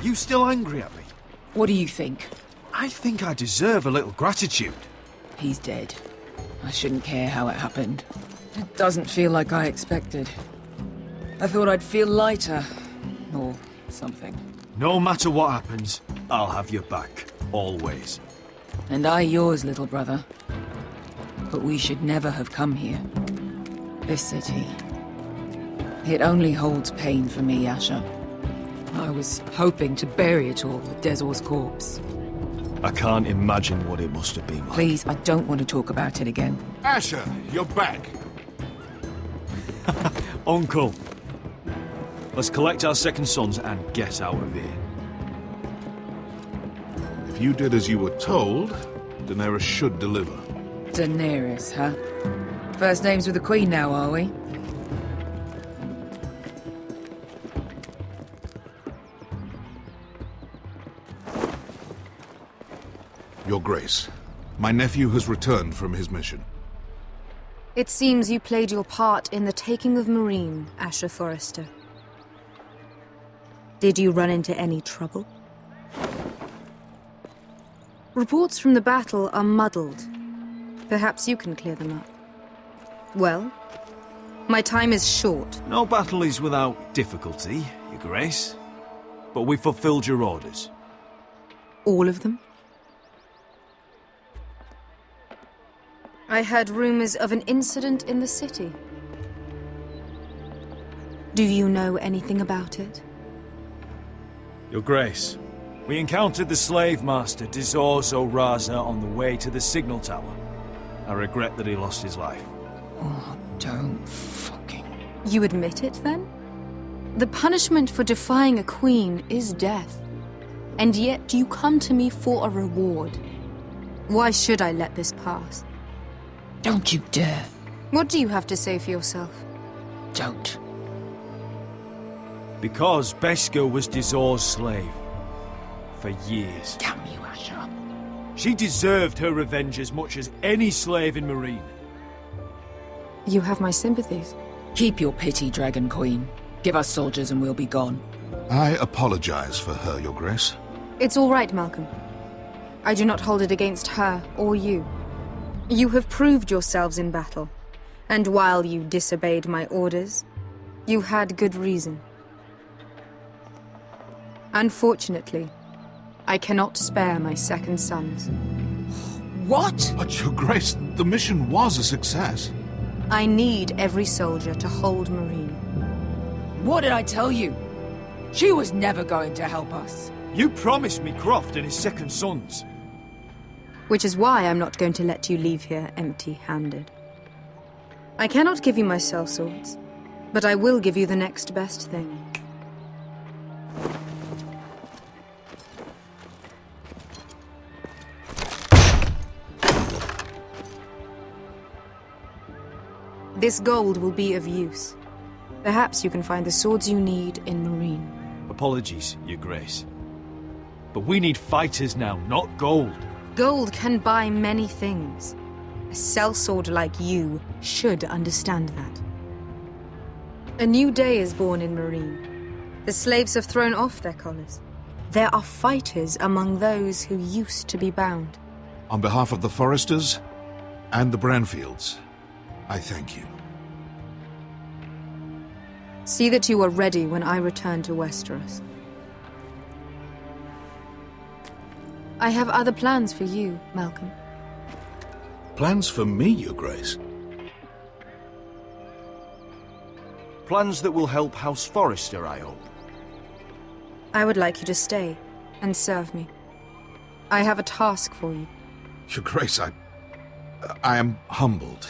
You still angry at me? What do you think? I think I deserve a little gratitude. He's dead. I shouldn't care how it happened. It doesn't feel like I expected. I thought I'd feel lighter. Or something. No matter what happens, I'll have your back. Always. And I yours, little brother. But we should never have come here. This city. It only holds pain for me, Asher. I was hoping to bury it all with Dezor's corpse. I can't imagine what it must have been like. Please, I don't want to talk about it again. Asher, you're back. Uncle. Let's collect our second sons and get out of here. If you did as you were told, Daenerys should deliver. Daenerys, huh? First names with the Queen now, are we? Your Grace, my nephew has returned from his mission. It seems you played your part in the taking of Meereen, Asher Forrester. Did you run into any trouble? Reports from the battle are muddled. Perhaps you can clear them up. Well, my time is short. No battle is without difficulty, Your Grace. But we fulfilled your orders. All of them? I heard rumors of an incident in the city. Do you know anything about it? Your Grace, we encountered the slave master Dezor Zoraza on the way to the signal tower. I regret that he lost his life. Oh, don't fucking... You admit it, then? The punishment for defying a queen is death. And yet you come to me for a reward. Why should I let this pass? Don't you dare. What do you have to say for yourself? Don't. Because Beskha was Dezor's slave. For years. Damn you, Asher. She deserved her revenge as much as any slave in Meereen. You have my sympathies. Keep your pity, Dragon Queen. Give us soldiers and we'll be gone. I apologize for her, Your Grace. It's all right, Malcolm. I do not hold it against her or you. You have proved yourselves in battle, and while you disobeyed my orders, you had good reason. Unfortunately, I cannot spare my second sons. What? But, Your Grace, the mission was a success. I need every soldier to hold Meereen. What did I tell you? She was never going to help us. You promised me Croft and his second sons. Which is why I'm not going to let you leave here empty-handed. I cannot give you my sellswords, but I will give you the next best thing. This gold will be of use. Perhaps you can find the swords you need in Meereen. Apologies, Your Grace. But we need fighters now, not gold. Gold can buy many things. A sellsword like you should understand that. A new day is born in Meereen. The slaves have thrown off their collars. There are fighters among those who used to be bound. On behalf of the Forresters and the Branfields, I thank you. See that you are ready when I return to Westeros. I have other plans for you, Malcolm. Plans for me, Your Grace? Plans that will help House Forrester, I hope. I would like you to stay and serve me. I have a task for you. Your Grace, I am humbled.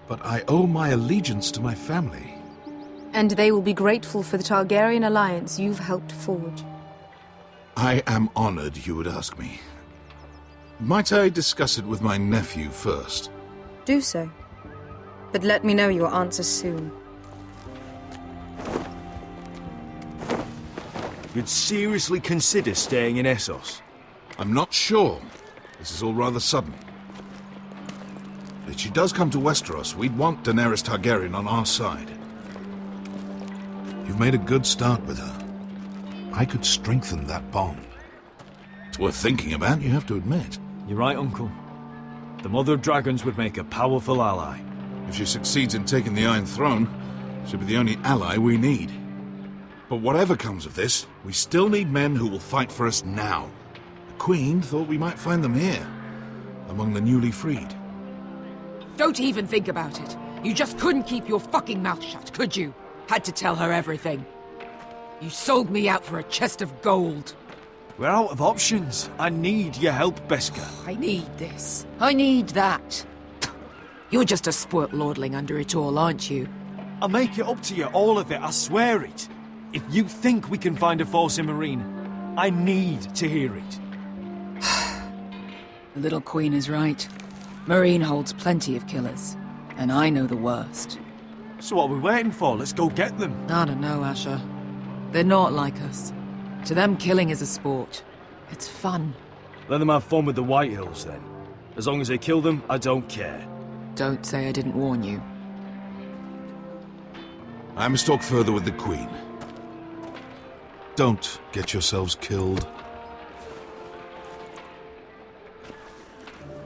But I owe my allegiance to my family. And they will be grateful for the Targaryen alliance you've helped forge. I am honored you would ask me. Might I discuss it with my nephew first? Do so. But let me know your answer soon. You'd seriously consider staying in Essos? I'm not sure. This is all rather sudden. If she does come to Westeros, we'd want Daenerys Targaryen on our side. You've made a good start with her. I could strengthen that bond. It's worth thinking about, you have to admit. You're right, Uncle. The Mother of Dragons would make a powerful ally. If she succeeds in taking the Iron Throne, she'll be the only ally we need. But whatever comes of this, we still need men who will fight for us now. The Queen thought we might find them here, among the newly freed. Don't even think about it. You just couldn't keep your fucking mouth shut, could you? Had to tell her everything. You sold me out for a chest of gold. We're out of options. I need your help, Beskha. I need this. I need that. You're just a spoilt lordling under it all, aren't you? I'll make it up to you, all of it, I swear it. If you think we can find a force in Marine, I need to hear it. The little queen is right. Marine holds plenty of killers, and I know the worst. So what are we waiting for? Let's go get them. I don't know, Asher. They're not like us. To them, killing is a sport. It's fun. Let them have fun with the White Hills, then. As long as they kill them, I don't care. Don't say I didn't warn you. I must talk further with the Queen. Don't get yourselves killed.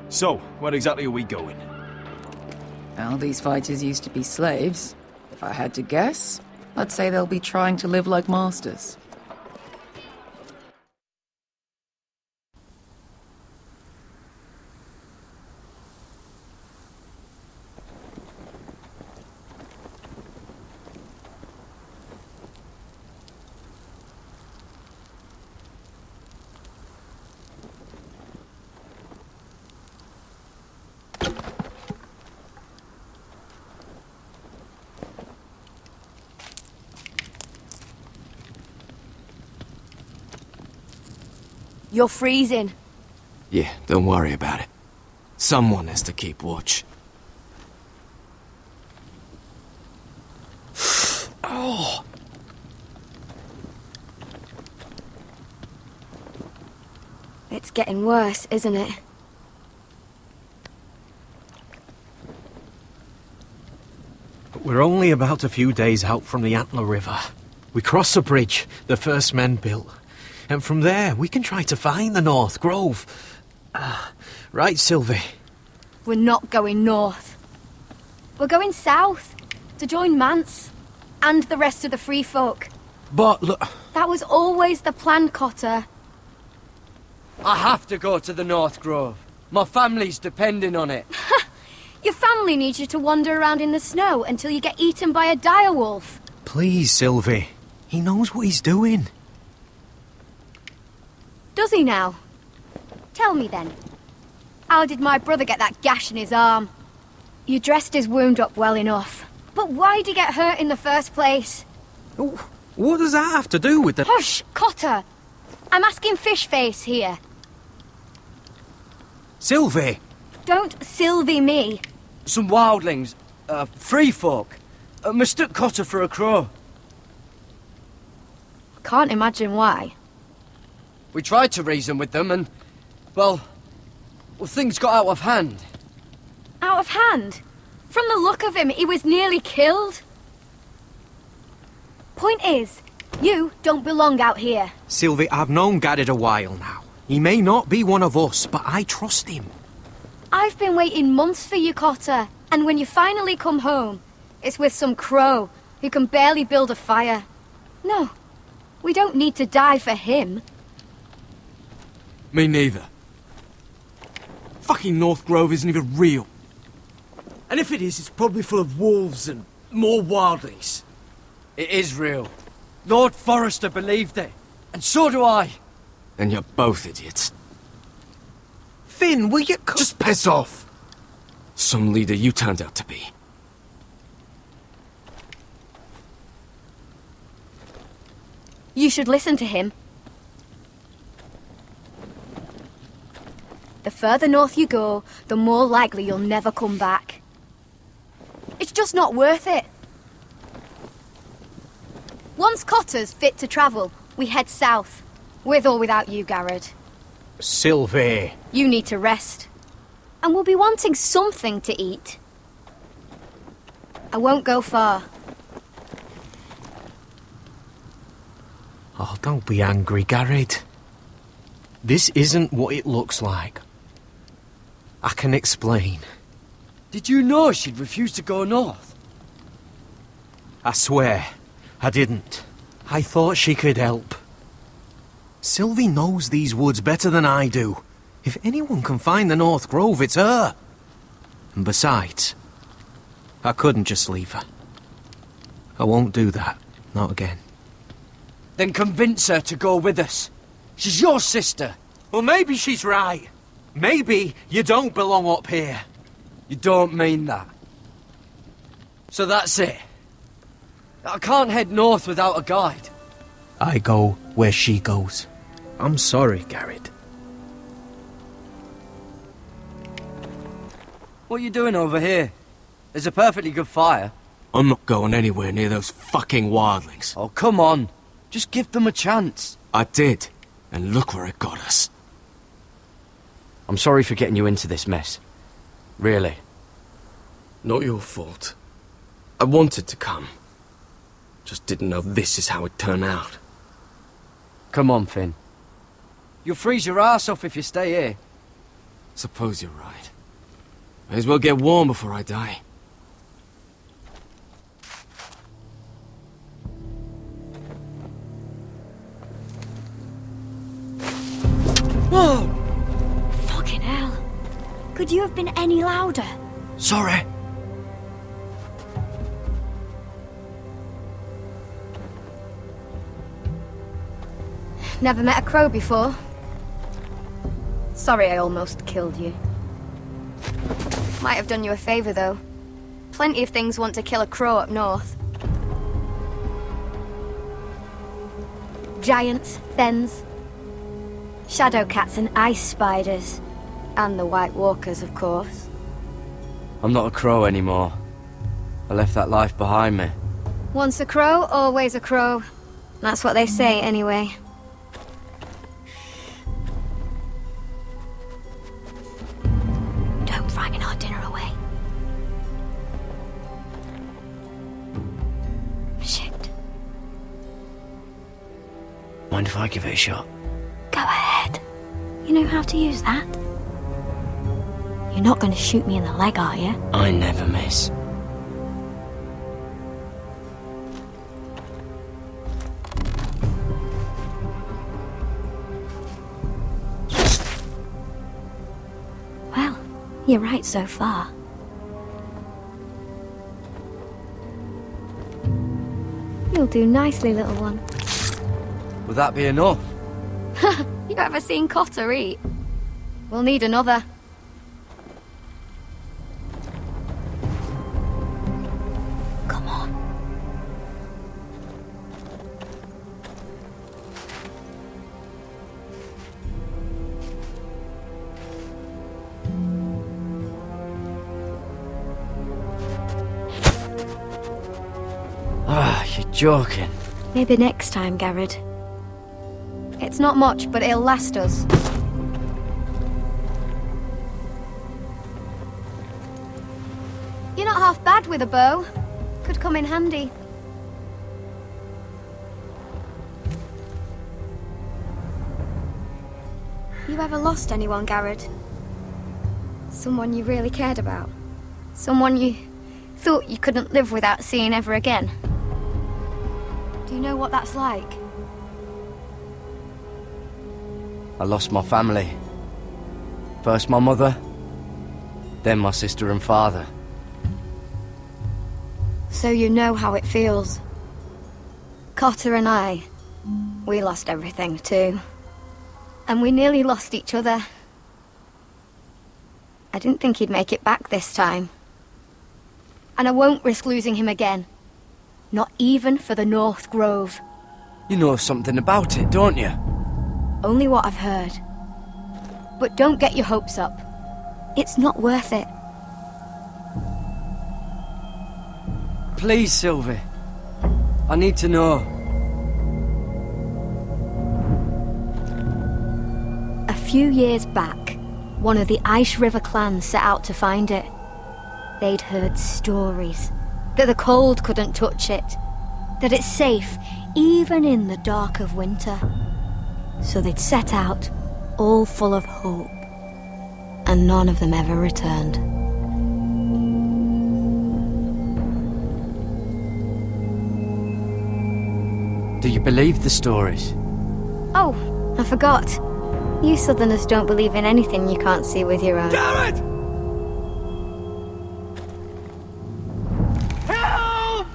So, where exactly are we going? Well, these fighters used to be slaves. If I had to guess, I'd say they'll be trying to live like masters. You're freezing. Yeah, don't worry about it. Someone has to keep watch. Oh! It's getting worse, isn't it? We're only about a few days out from the Antler River. We cross a bridge the first men built. And from there, we can try to find the North Grove. Right, Sylvie? We're not going north. We're going south, to join Mance, and the rest of the free folk. But look... That was always the plan, Cotter. I have to go to the North Grove. My family's depending on it. Your family needs you to wander around in the snow until you get eaten by a direwolf. Please, Sylvie. He knows what he's doing. Does he now? Tell me then. How did my brother get that gash in his arm? You dressed his wound up well enough. But why'd he get hurt in the first place? What does that have to do with the... Hush, Cotter! I'm asking Fishface here. Sylvie! Don't Sylvie me. Some wildlings, free folk, mistook Cotter for a crow. Can't imagine why. We tried to reason with them and, well, things got out of hand. Out of hand? From the look of him, he was nearly killed. Point is, you don't belong out here. Sylvie, I've known Garrett a while now. He may not be one of us, but I trust him. I've been waiting months for you, Cotter, and when you finally come home, it's with some crow who can barely build a fire. No, we don't need to die for him. Me neither. Fucking North Grove isn't even real. And if it is, it's probably full of wolves and more wildlings. It is real. Lord Forrester believed it, and so do I. And you're both idiots. Finn, will you... Just piss off! Some leader you turned out to be. You should listen to him. The further north you go, the more likely you'll never come back. It's just not worth it. Once Cotter's fit to travel, we head south. With or without you, Garrett. Sylvie. You need to rest. And we'll be wanting something to eat. I won't go far. Oh, don't be angry, Garrett. This isn't what it looks like. I can explain. Did you know she'd refuse to go north? I swear, I didn't. I thought she could help. Sylvie knows these woods better than I do. If anyone can find the North Grove, it's her. And besides, I couldn't just leave her. I won't do that. Not again. Then convince her to go with us. She's your sister. Well, maybe she's right. Maybe you don't belong up here. You don't mean that. So that's it. I can't head north without a guide. I go where she goes. I'm sorry, Garrett. What are you doing over here? There's a perfectly good fire. I'm not going anywhere near those fucking wildlings. Oh, come on. Just give them a chance. I did, and look where it got us. I'm sorry for getting you into this mess. Really. Not your fault. I wanted to come. Just didn't know this is how it'd turn out. Come on, Finn. You'll freeze your ass off if you stay here. Suppose you're right. May as well get warm before I die. Whoa! Fucking hell. Could you have been any louder? Sorry. Never met a crow before. Sorry I almost killed you. Might have done you a favor, though. Plenty of things want to kill a crow up north. Giants, thens, shadow cats and ice spiders. And the White Walkers, of course. I'm not a crow anymore. I left that life behind me. Once a crow, always a crow. That's what they say, anyway. Don't frighten our dinner away. Shit. Mind if I give it a shot? Go ahead. You know how to use that? You're not going to shoot me in the leg, are you? I never miss. Well, you're right so far. You'll do nicely, little one. Would that be enough? You ever seen Cotter eat? We'll need another. Come on. Ah, you're joking. Maybe next time, Garrett. It's not much, but it'll last us. You're not half bad with a bow. Could come in handy. You ever lost anyone, Garrett? Someone you really cared about? Someone you thought you couldn't live without seeing ever again? Do you know what that's like? I lost my family. First my mother, then my sister and father. So you know how it feels. Cotter and I, we lost everything too. And we nearly lost each other. I didn't think he'd make it back this time. And I won't risk losing him again. Not even for the North Grove. You know something about it, don't you? Only what I've heard. But don't get your hopes up. It's not worth it. Please, Sylvie. I need to know. A few years back, one of the Ice River clans set out to find it. They'd heard stories that the cold couldn't touch it, that it's safe even in the dark of winter. So they'd set out, all full of hope, and none of them ever returned. Do you believe the stories? Oh, I forgot. You Southerners don't believe in anything you can't see with your own. Garrett! Help!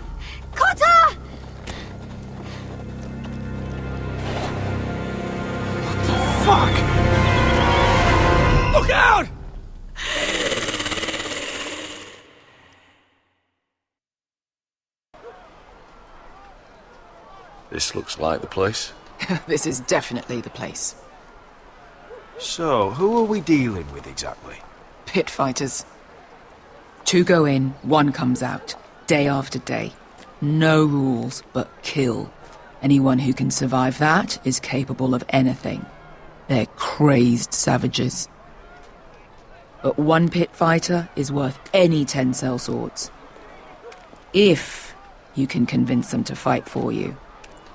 Cotter! Fuck! Look out! This looks like the place. This is definitely the place. So, who are we dealing with exactly? Pit fighters. 2 go in, 1 comes out. Day after day. No rules, but kill. Anyone who can survive that is capable of anything. They're crazed savages. But 1 pit fighter is worth any 10 sellswords. If you can convince them to fight for you.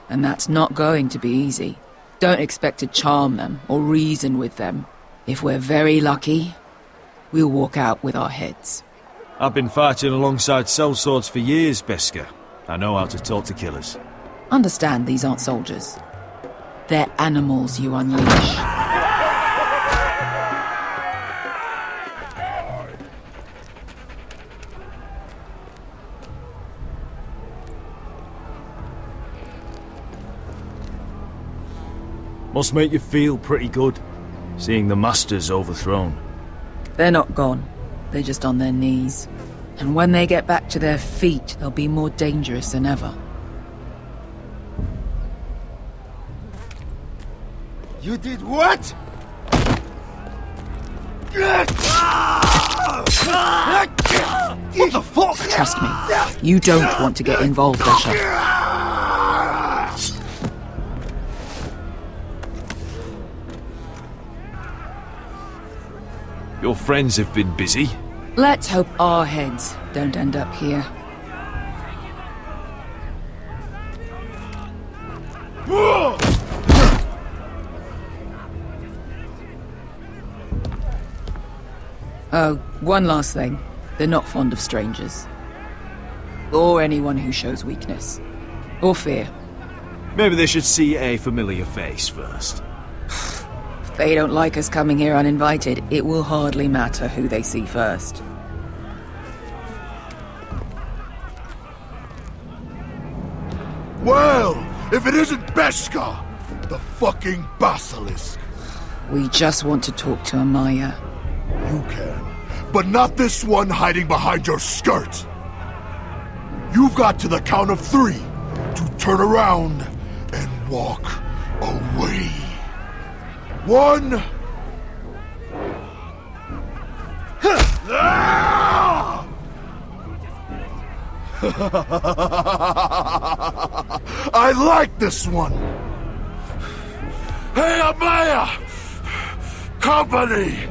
And that's not going to be easy. Don't expect to charm them or reason with them. If we're very lucky, we'll walk out with our heads. I've been fighting alongside sellswords for years, Beskar. I know how to talk to killers. Understand these aren't soldiers. They're animals you unleash. Must make you feel pretty good, seeing the Masters overthrown. They're not gone. They're just on their knees. And when they get back to their feet, they'll be more dangerous than ever. You did what? What the fuck? Trust me, you don't want to get involved, Asher. Your friends have been busy. Let's hope our heads don't end up here. Oh, one last thing. They're not fond of strangers. Or anyone who shows weakness. Or fear. Maybe they should see a familiar face first. If they don't like us coming here uninvited, it will hardly matter who they see first. Well, if it isn't Beskar, the fucking basilisk. We just want to talk to Amaya. You can, but not this one hiding behind your skirt. You've got to the count of 3 to turn around and walk away. 1. I like this one. Hey, Amaya! Company!